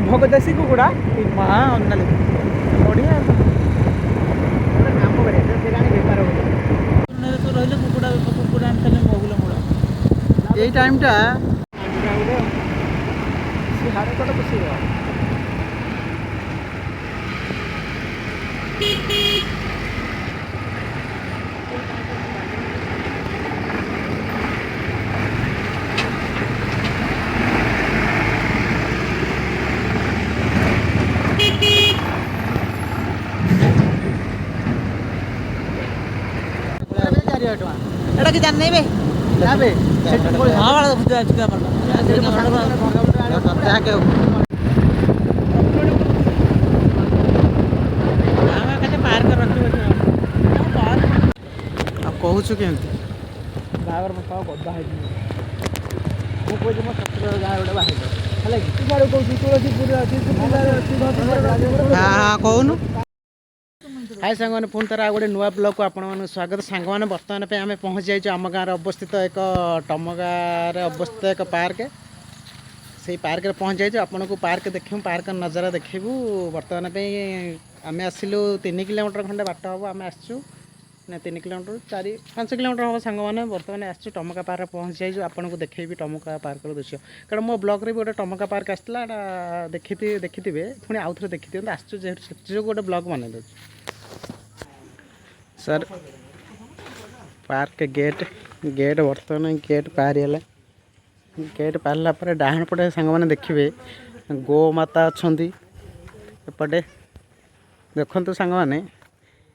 भगदेशी कुकुड़ा माँ अनाली बढ़िया काम बेपार रही कुकुड़ा कुकुड़ा आनी महुल मूल यही टाइमटा सिहारे कटे बस एटा कि जान नहीं बे जाबे हां वाला बुझा अछि का पड़ता जाके आमे कते पार्क रखि आ कहूछु केमती बाबर मत गद्दा है मु कोइ म सत्र गाँ गोटे बाहे हला कि तू गाड़ो कहू तुलसीपुर अछि हां कहूनु हाय सांग मैंने पुणी थर गोटे नुआ ब्लॉग को आपण स्वागत सांग मैंने बर्तमान पे आम पहुँच जाइए आम गाँव अवस्थित एक टमगाँ अवस्थित एक पार्क से पार्क पहुँच जाइए आपन को पार्क देखू पार्क नजारा देखू बर्तमान पे आम आसलु 3 किलोमीटर खंडे बाट हम आम आसचु ना 3 किलोमीटर 4-5 किलोमीटर हम सांग मैंने बर्तमान आसचु टमका पार्क पहुँच जाइए आपन को देखेबी टमका पार्क दृश्य कारण मो ब्लॉग रे भी गोटे टमका पार्क आसला देखिथे पुणी आउ थे देखी आसचु जो गोटे ब्लॉग बन दे सर पार्क गेट बर्तमान गेट पार गेट पारला पर डाहाण पटे सांग मैंने देखिए गो माता अच्छा एपटे देखु सांग मैंने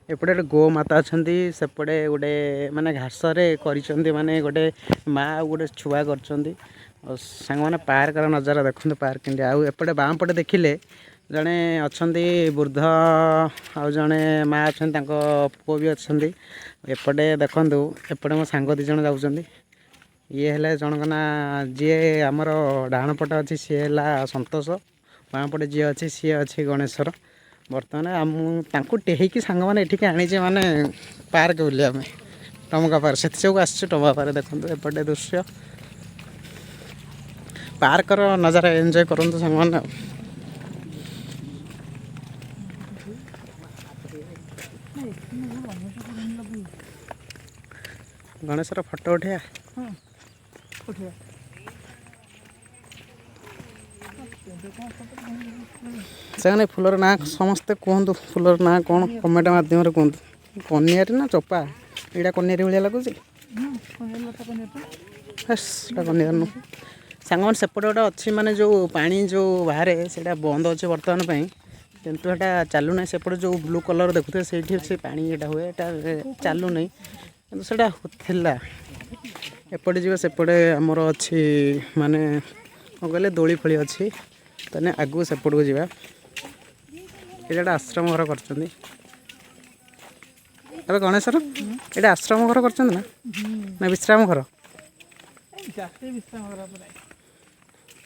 एपटे गो माता अच्छा सेपटे गोटे माने घास माने गोटे माँ गोटे छुआ कर सांग मैंने पार्क नजारा देखते पार्क आउ एपटे बाम पटे देखिले जड़े अच्छा वृद्ध आ जड़े माँ अच्छा पुओ भी अच्छा एपटे देखु एपटे मो सांग 2 जन जाऊँ ये है जनक ना जी आमर डाण पटे अच्छी सी है सतोष बाँ पटे जी अच्छी सी अच्छी गणेश्वर बर्तमान आमको टेहिकी सांग मैंने ये आनीचे माने पार्क बुले टमका पार्क से सब टमका पार्क देखो एपटे दृश्य पार्कर नजारा एंजॉय करूँ सांग मैंने गणेशर फोटो उठा से फुलर ना समस्ते कहतु फुलर ना कौन कमेंट मध्यम कहतु कनियारी ना चोपा यहाँ कनियारी भाया लगुच कनियार नु सांग मैंने सेपटे गोटे अच्छी माने जो पानी जो बाहर से बंद अच्छे बर्तमान किंतु एटा चालू ना सेपटे जो ब्लू कलर देखुते से पानी एटा हुए एटा चालू नहीं किंतु सेटा थिला एपटे जीव सेपटे आमर अच्छी माने कहले दोली फली अच्छी तने आगु सेपट को जीवा ये आश्रम घर कर गणेशर ये आश्रम घर कर ना विश्राम घर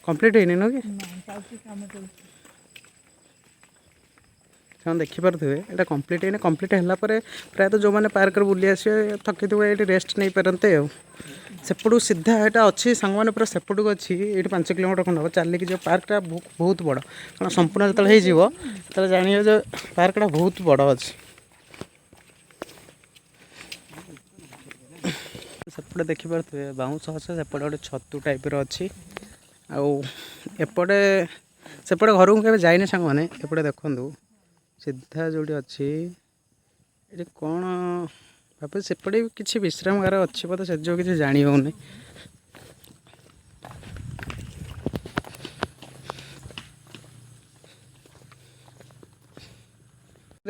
कंप्लीट होनी नु कि देखिपे ये कंप्लीट है कंप्लीट है प्रायः जो मैंने पार्क बुली आसे थकी थे ये रेस्ट नहीं पारते सेपटू सीधा यहाँ अच्छी सांग मैंने पूरा सेपटू अच्छी ये 5 किलोमीटर खंड हम चलिकी जो पार्कटा बहुत बड़ कारण संपूर्ण जो जानिए जो पार्कटा बहुत बड़ अच्छी सेपटे देखिपे बाउंस अच्छे सेपटे गोटे छतु टाइप अच्छी आउपटे सेपटे घर को कभी जाइए सांग मैंने एपटे देखूँ सीधा जो अच्छी ये कौन भाव सेपटे भी किसी विश्राम गार अच्छी बोधे से जो किसी जानी होनी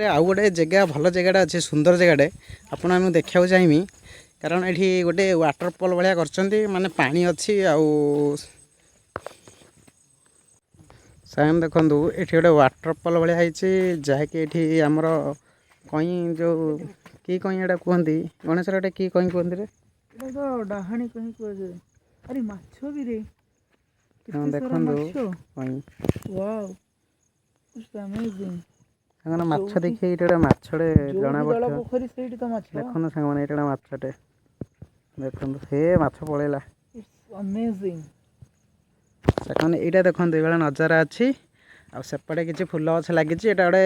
आउ गोटे जगह भल जगह अच्छे सुंदर जगह आपड़ देखा चाहिए कारण ये गोटे वाटरफॉल भाया कर माने पानी अच्छी आउ साइन देखु ये गोटे वाटरफॉल भाया जहाँकि ये आमर कई जो कि कहीं एटा कहते गणेश एटा कि कहीं कहते रे डाहाणी कहीं कह अरे माछ भी रे देखो वाओ माछ देखिए ये माछटे जना पोखरी से देखो सांग ये माछटे देखो हे माछ पलैला अमेजिंग यहाँ देखो ये नजारा अच्छी ଆଉ ସେପଟେ କିଛି ଫୁଲ ଗଛ ଲାଗିଛି। ଏଇଟା ଗୋଟେ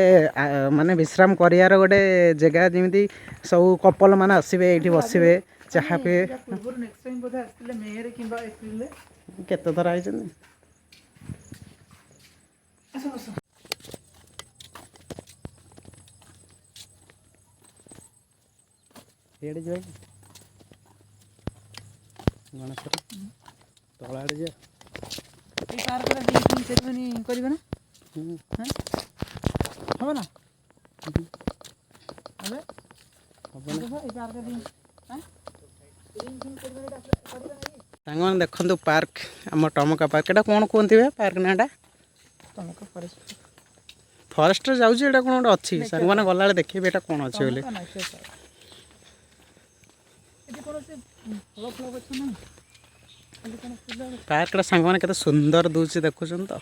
ମାନେ ବିଶ୍ରାମ କରିବାର ଗୋଟେ ଜାଗା, ଯେମିତି ସବୁ କପଲ ମାନେ ଆସିବେ ଏଇଠି ବସିବେ ଚାହା ପିଇବେ। କେତେ ଥର ଆଇଛନ୍ତି? ଏଇଆଡ଼େ ଯିବା କି ଗଣେଶ ତଳ ଆଡ଼େ ଯିବା। এই পার্কটা দিয়ে সেরিমনি করবে না? হ্যাঁ হবে না? হবে এই পার্কটা দিয়ে ସାଙ୍ଗମାନେ ଦେଖନ୍ତୁ ପାର୍କ, ଆମ ଟମକା ପାର୍କ। ଏଇଟା କ'ଣ କୁହନ୍ତି ବେ ପାର୍କ ନାଁଟା? ଟମକା ଫରେଷ୍ଟ ଫରେଷ୍ଟରେ ଯାଉଛି, ଏଇଟା କ'ଣ ଗୋଟେ ଅଛି? ସାଙ୍ଗମାନେ ଗଲାବେଳେ ଦେଖିବେ ଏଇଟା କ'ଣ ଅଛି ବୋଲି। ପାର୍କଟା ସାଙ୍ଗମାନେ କେତେ ସୁନ୍ଦର ଦେଉଛି ଦେଖୁଛନ୍ତି ତ,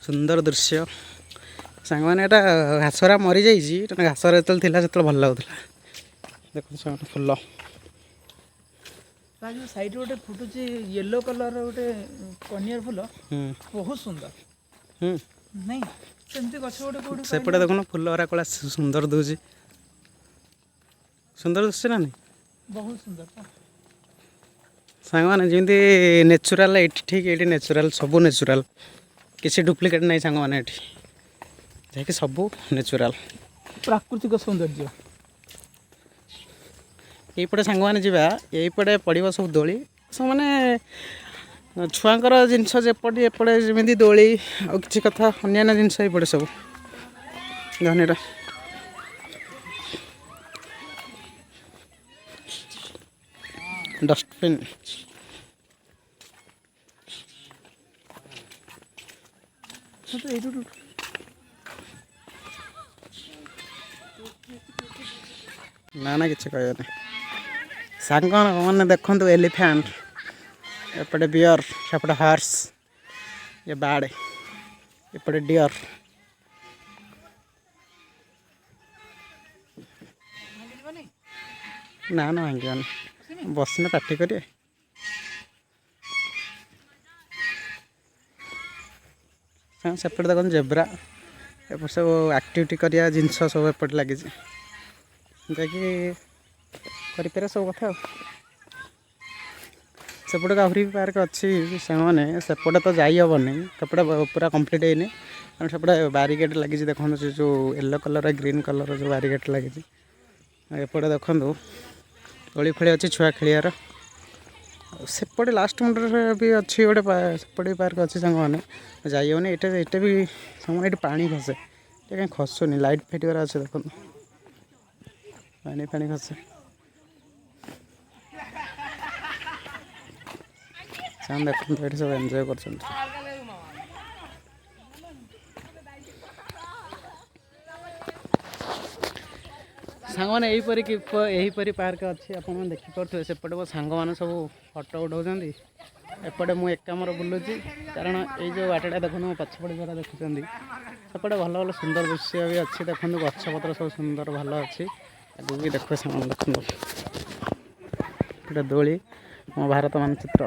ସୁନ୍ଦର ଦୃଶ୍ୟ। ସାଙ୍ଗମାନେ ଏଇଟା ଘାସରା ମରିଯାଇଛି, ଘାସରା ଯେତେବେଳେ ଥିଲା ସେତେବେଳେ ଭଲ ଲାଗୁଥିଲା। ଦେଖନ୍ତୁ ସାଙ୍ଗମାନେ ଫୁଲ ସାଇଡ୍ ଗୋଟେ ଫୁଟୁଛି ୟେଲୋ କଲର ଗୋଟେ କନିଆର ଫୁଲ, ବହୁତ ସୁନ୍ଦର ନାଇଁ? ସେମିତି ଗଛ ଗୋଟେ କୋଉଠି ସେପଟେ ଦେଖୁନ ଫୁଲ ଗୁରା କଳା ସୁନ୍ଦର ଦେଉଛି, ସୁନ୍ଦର ଦିଶୁଛି ନା ନାଇଁ? ବହୁତ ସୁନ୍ଦର ସାଙ୍ଗମାନେ ଯେମିତି ନେଚୁରାଲ, ଏଇଠି ଠିକ୍ ଏଇଠି ନେଚୁରାଲ, ସବୁ ନେଚୁରାଲ, କିଛି ଡୁପ୍ଲିକେଟ୍ ନାହିଁ ସାଙ୍ଗମାନେ। ଏଠି ଯାହାକି ସବୁ ନେଚୁରାଲ ପ୍ରାକୃତିକ ସୌନ୍ଦର୍ଯ୍ୟ। ଏଇପଟେ ସାଙ୍ଗମାନେ ଯିବା, ଏଇପଟେ ପଡ଼ିବ ସବୁ ଦୋଳି, ସବୁ ମାନେ ଛୁଆଙ୍କର ଜିନିଷ ଯେପଟେ ଏପଟେ ଯେମିତି ଦୋଳି, ଆଉ କିଛି କଥା ଅନ୍ୟାନ୍ୟ ଜିନିଷ ଏଇପଟେ ସବୁ ଧନୀର। ଡଷ୍ଟବିନ୍ ନା ନା କିଛି କହିବନି। ସାଙ୍ଗମାନେ ଦେଖନ୍ତୁ ଏଲିଫ୍ୟାଣ୍ଟ, ଏପଟେ ବିୟର, ସେପଟେ ହର୍ସ, ଏ ବାର୍ଡ଼, ଏପଟେ ଡିଅର। ନା ନା ଭାଙ୍ଗିବନି, ବସିନେ ପାଟି କରିବେ। ସେପଟେ ଦେଖନ୍ତୁ ଜେବ୍ରା, ଏପଟେ ସବୁ ଆକ୍ଟିଭିଟି କରିବା ଜିନିଷ ସବୁ ଏପଟେ ଲାଗିଛି, ଯାହାକି କରିପାରିବା ସବୁ କଥା। ଆଉ ସେପଟେ ଆହୁରି ବି ପାର୍କ ଅଛି ସାଙ୍ଗମାନେ, ସେପଟେ ତ ଯାଇ ହେବନି, ସେପଟେ ପୁରା କମ୍ପ୍ଲିଟ୍ ହେଇନି, କାରଣ ସେପଟେ ବାରିଗେଟ୍ ଲାଗିଛି। ଦେଖନ୍ତୁ ସେ ଯେଉଁ ୟେଲୋ କଲର୍ ଗ୍ରୀନ୍ କଲର୍ ଯେଉଁ ବାରିଗେଟ୍ ଲାଗିଛି। ଏପଟେ ଦେଖନ୍ତୁ ଦୋଳି ଫୋଳି ଅଛି ଛୁଆ ଖେଳିବାର। ଆଉ ସେପଟେ ଲାଷ୍ଟ ମୁଣ୍ଡରେ ବି ଅଛି ଗୋଟେ, ସେପଟେ ବି ପାର୍କ ଅଛି ସାଙ୍ଗମାନେ, ଯାଇ ହେବନି। ଏଇଟା ବି ସାଙ୍ଗମାନେ ଏଇଠି ପାଣି ଖସେ, ଏଇଟା କାହିଁ ଖସୁନି, ଲାଇଟ୍ ଫିଟିବାର ଅଛି ଦେଖନ୍ତୁ, ପାଣି ଖସେ। ସେମାନେ ଦେଖନ୍ତୁ ଏଠି ସବୁ ଏନ୍ଜୟ କରୁଛନ୍ତି। ସାଙ୍ଗମାନେ ଏହିପରି ପାର୍କ ଅଛି, ଆପଣମାନେ ଦେଖିପାରୁଥିବେ। ସେପଟେ ମୋ ସାଙ୍ଗମାନେ ସବୁ ଫଟୋ ଉଠାଉଛନ୍ତି, ଏପଟେ ମୁଁ ଏକା ମୋର ବୁଲୁଛି, କାରଣ ଏଇ ଯେଉଁ ବାଟଟା ଦେଖନ୍ତୁ ମୋ ପଛପଟେ ଯାরা ଦେଖୁଛନ୍ତି, ସେପଟେ ଭଲ ଭଲ ସୁନ୍ଦର ଦୃଶ୍ୟ ବି ଅଛି। ଦେଖନ୍ତୁ ଗଛପତ୍ର ସବୁ ସୁନ୍ଦର ଭଲ ଅଛି। ଆଗକୁ ବି ଦେଖିବେ ସାଙ୍ଗମାନେ, ଦେଖନ୍ତୁ ଗୋଟେ ଦୋଳି, ମୋ ଭାରତ ମାନଚିତ୍ର।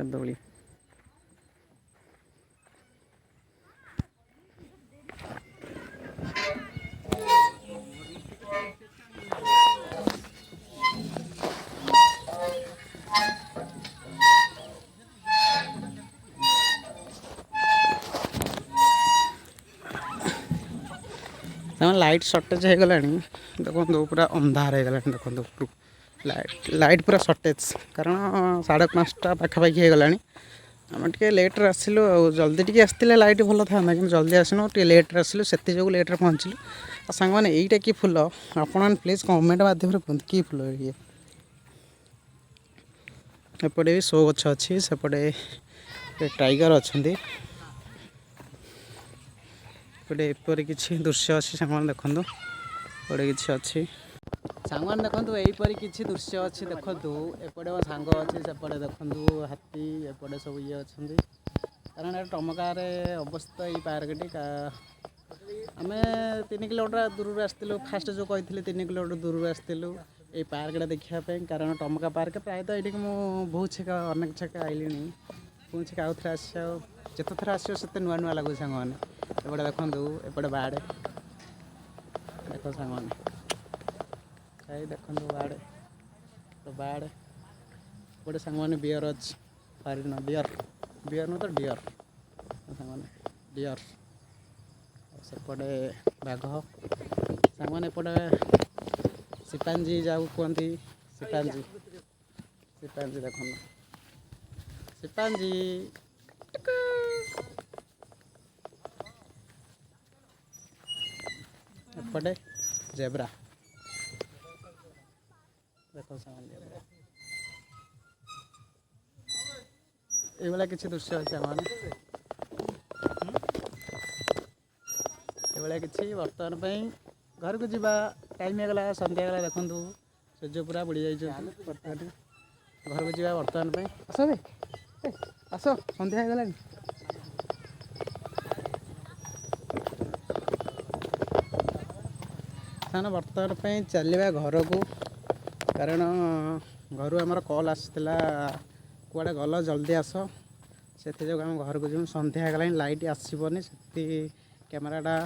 ଦୋଳି ଲାଇଟ୍ ସର୍ଟେଜ୍ ହେଇଗଲାଣି, ଦେଖନ୍ତୁ ପୁରା ଅନ୍ଧାର ହେଇଗଲାଣି। ଦେଖନ୍ତୁ ଲାଇଟ୍ ପୁରା ସର୍ଟେଜ୍, କାରଣ 5:30 ପାଖାପାଖି ହେଇଗଲାଣି। ଆମେ ଟିକେ ଲେଟ୍ରେ ଆସିଲୁ, ଆଉ ଜଲ୍ଦି ଟିକେ ଆସିଥିଲେ ଲାଇଟ୍ ଭଲ ଥାନ୍ତା, କିନ୍ତୁ ଜଲ୍ଦି ଆସିନୁ, ଟିକେ ଲେଟ୍ରେ ଆସିଲୁ, ସେଥିଯୋଗୁଁ ଲେଟ୍ରେ ପହଞ୍ଚିଲୁ। ଆଉ ସାଙ୍ଗମାନେ ଏଇଟା କି ଫୁଲ, ଆପଣମାନେ ପ୍ଲିଜ୍ କମେଣ୍ଟ ମାଧ୍ୟମରେ କୁହନ୍ତୁ କି ଫୁଲ ଇଏ। ଏପଟେ ବି ଶୋ ଗଛ ଅଛି, ସେପଟେ ଟାଇଗର ଅଛନ୍ତି। ଏପଟେ ଏପରି କିଛି ଦୃଶ୍ୟ ଅଛି ସାଙ୍ଗମାନେ, ଦେଖନ୍ତୁ ଏପଟେ କିଛି ଅଛି। ସାଙ୍ଗମାନେ ଦେଖନ୍ତୁ ଏଇପରି କିଛି ଦୃଶ୍ୟ ଅଛି, ଦେଖନ୍ତୁ ଏପଟେ ମୋ ସାଙ୍ଗ ଅଛି, ସେପଟେ ଦେଖନ୍ତୁ ହାତୀ, ଏପଟେ ସବୁ ଇଏ ଅଛନ୍ତି। କାରଣ ଏଟା ଟମକାରେ ଅବସ୍ଥିତ ଏଇ ପାର୍କଟି। ଆମେ 3 କିଲୋମିଟର ଦୂରରୁ ଆସିଥିଲୁ, ଫାଷ୍ଟ ଯେଉଁ କହିଥିଲି 3 କିଲୋମିଟର ଦୂରରୁ ଆସିଥିଲୁ। ये पार्कटा देखापी कारण टमका पार्क प्रायतः ये बहुत छेका अनेक छेका आईली पुणी छेका आउ थे आस जिते थर आस नुआ नुआ लगुच सांग मैंने एपटे देखु एपटे बाड़े देख सांग मैंने देखु बाड़े तो बाड़े एपटे सांग मैंने बियर अच्छी हरिण डियर बियर नु तो डियर सांग मैंने डियर सेपटे बाघ सांग मैंने एपटे सिपांजी जाऊ कहती सिपांजी सिपांजी देख सिपांजी एपटे जेब्रा देख जेब्रा ये किसी दृश्य अच्छे आम ये किसी बर्तमान घर को जीवा टाइम होगला सन्ध्या गला देखु सूर्य पूरा बुड़ी जाइए बर्तमान घर को जीवा बर्तमान आस बे आस सन्ध्या होगला सामने बर्तमान चलवा घर को कारण घर आमर कल आसाला कुआड़े गल जल्दी आस से जो आम घर को जो सन्ध्या होगला लाइट आसबनी से कैमेराटा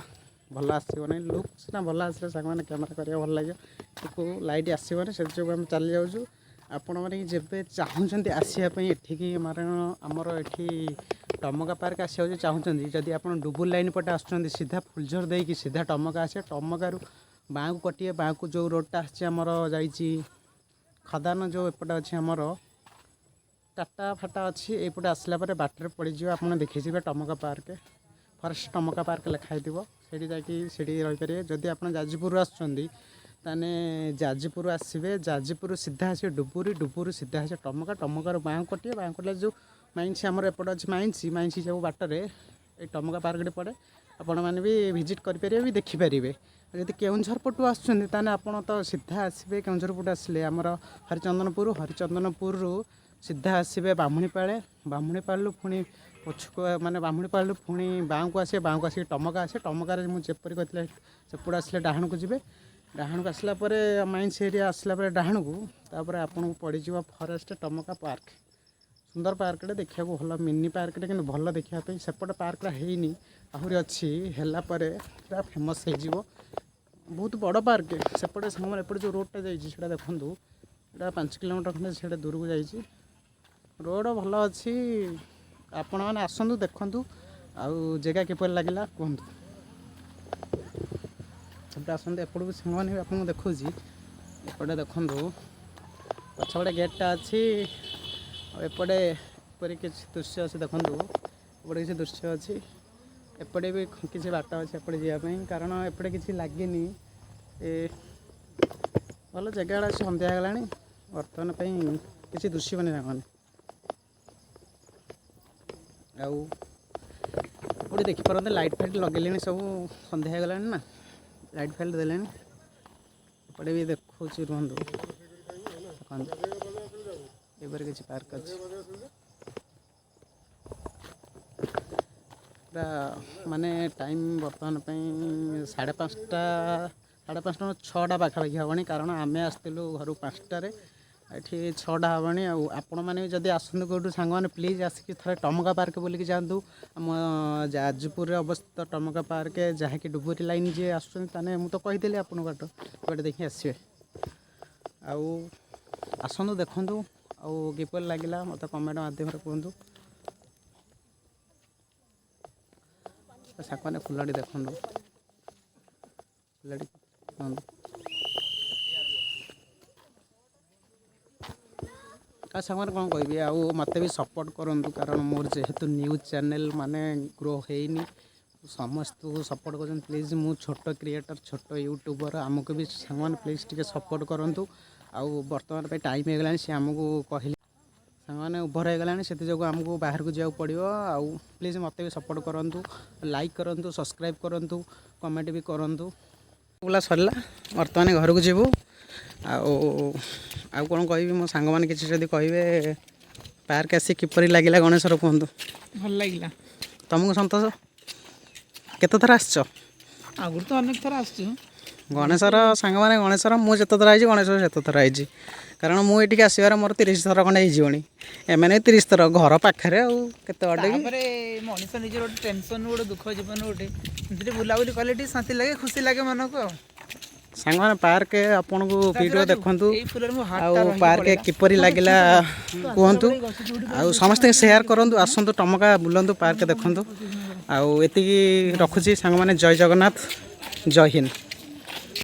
भल आसबनी लुक सीना भल आसे सांग मैंने कैमेरा करा भल लगे लाइट आसबनी से जो आम चली जाऊँ आपण मैंने जब चाहते आसापी एठिकी मारण आमर ये टमका पार्क आसा चाहते जदि आप डुबुल लाइन पटे आसुँच सीधा फुलझर देकी सीधा टमका आसे टमकारु बाँ को कटे बाँ को जो रोडटा आमर जाइए खदान जो एपटे अच्छे आमर टाटा फाटा अच्छी एपटे आसला बाटर पड़ज आप देखीजे Tamka park forest Tamka park लिखाई से रहीपर जदि आप जाजपुर आसने जाजपुर आसवे जाजपुर सीधा आस डुबुरी डुबुरी सीधा आस टमका टमकार बाँ कटे बाँ कटे जो माइंस आमर एपटे अच्छे माइंस माइंस जो बाटर ये टमका पार्क पड़े आपण मैंने भी विजिट करेंगे भी देखिपारे जब केउझर पटू आसने आपड़ तो सीधा आसवे केउझर पटू आसले आमर हरिचंदनपुर सीधा आसवे बामुणीपाड़ पुणी पछुक माने बामुणीपाड़ पुणी बाँ को आसे बाँ को आसिक टमका आसे टमकार मुझे कहते सेपटे आसले डाहाण को जी डाहाण को आसला माइंस एरिया आसला डाहाण को तापर आपन को पड़ज फरेस्ट टमका पार्क सुंदर पार्कटे देखा भल मिनी पार्कटे कि भल देखापी सेपटे पार्कटा हैनी आहरी अच्छी है पूरा फेमस हो बहुत बड़ पार्क सेपटे सामने एपटे जो रोडटा जाइए देखूँ यहाँ 5 किलोमीटर खंडे से दूर को जाइए रोड भल अच्छी आपण मैंने आसतु देखु आउ जगह किपर लगे कहतु आसते एपटू सामने आपको देखुची एपटे देखु पछपटे गेटा अच्छी एपटे किसी दृश्य अच्छे देखु एपटे किसी दृश्य अच्छी एपटे भी किसी बाट अच्छे एपटे जावाई कारण एपटे किसी लगे भल जगह सन्ध्या होगा बर्तमान किसी दृश्य बने मैंने आउे देखिपारे लाइट फाइट लगे सब सन्ध्या होगा ना लाइट फाइट देले एपटे भी देखो रुहतु देखते किसी पार्क अच्छे पूरा माने टाइम बर्तमान 5:30 6टा पाखापाखि हेनी कारण आम आसलु घर 5टार ये 6टा हेनी आपण मैंने जब आसतु कौटू सांग मैंने प्लीज आसिक थे टमका पार्क बोलिकी जातु आम जाजपुर अवस्थित टमका पार्क जहाँकि डुबुरी लाइन जी आसुँच मुझे तो कहीदेली आपन बाट गोटे देखी आसवे आसतु देखु किपर लगे मत कमेंट माध्यम कहतु साकने फुलटी देखु फुलटी सामान कौन कहि मत भी सपोर्ट करूँ कारण मोर जेहेतु न्यूज चैनल माने ग्रो है समस्त सपोर्ट कर प्लीज मु छोट क्रिएटर छोट यूट्यूबर आमको भी सामान प्लीज टे सपोर्ट करूँ आउ बर्तमान टाइम होगा सी आमको कहले सामने उभर हो गला से आमको बाहर को जाऊँ पड़ो आउ प्लीज मत भी सपोर्ट करूँ लाइक करूँ सब्सक्राइब करूँ कमेंट भी करूँ बोला सरला बर्तमान घर को जीवु आउ कौन कह मो सांग मैंने किसी जब कहे पार्क आसी किपरि लगे गणेशर कहतु भल लगे तुमको संतोष केत थर आस आगुरी तो अनेक थर आस ଗଣେଶର ସାଙ୍ଗମାନେ ଗଣେଶର ମୁଁ ଯେତେଥର ଆଇଛି ଗଣେଶର ସେତେଥର ଆଇଛି କାରଣ ମୁଁ ଏଠିକି ଆସିବାରେ ମୋର 30 ଥର ଖଣ୍ଡେ ହେଇଯିବଣି ଏମାନେ 30 ଥର ଘର ପାଖରେ ଆଉ କେତେ ବାଟ କି ତାପରେ ମଣିଷ ନିଜର ଗୋଟେ ଟେନସନ ଗୋଟେ ଦୁଃଖ ଜୀବନ ଗୋଟେ ଏମିତି ବୁଲାବୁଲି କଲେ ଟିକେ ଶାନ୍ତି ଲାଗେ ଖୁସି ଲାଗେ ମନକୁ ଆଉ ସାଙ୍ଗମାନେ ପାର୍କ ଆପଣଙ୍କୁ ଭିଡ଼ିଓ ଦେଖନ୍ତୁ ଏଇ ଫୁଲରେ ମୋ ହାତ ଆଉ ପାର୍କ କିପରି ଲାଗିଲା କୁହନ୍ତୁ ଆଉ ସମସ୍ତେ ସେୟାର କରନ୍ତୁ ଆସନ୍ତୁ ଟମକା ବୁଲନ୍ତୁ ପାର୍କ ଦେଖନ୍ତୁ ଆଉ ଏତିକି ରଖୁଛି ସାଙ୍ଗମାନେ ଜୟ ଜଗନ୍ନାଥ ଜୟ ହିନ୍ଦ।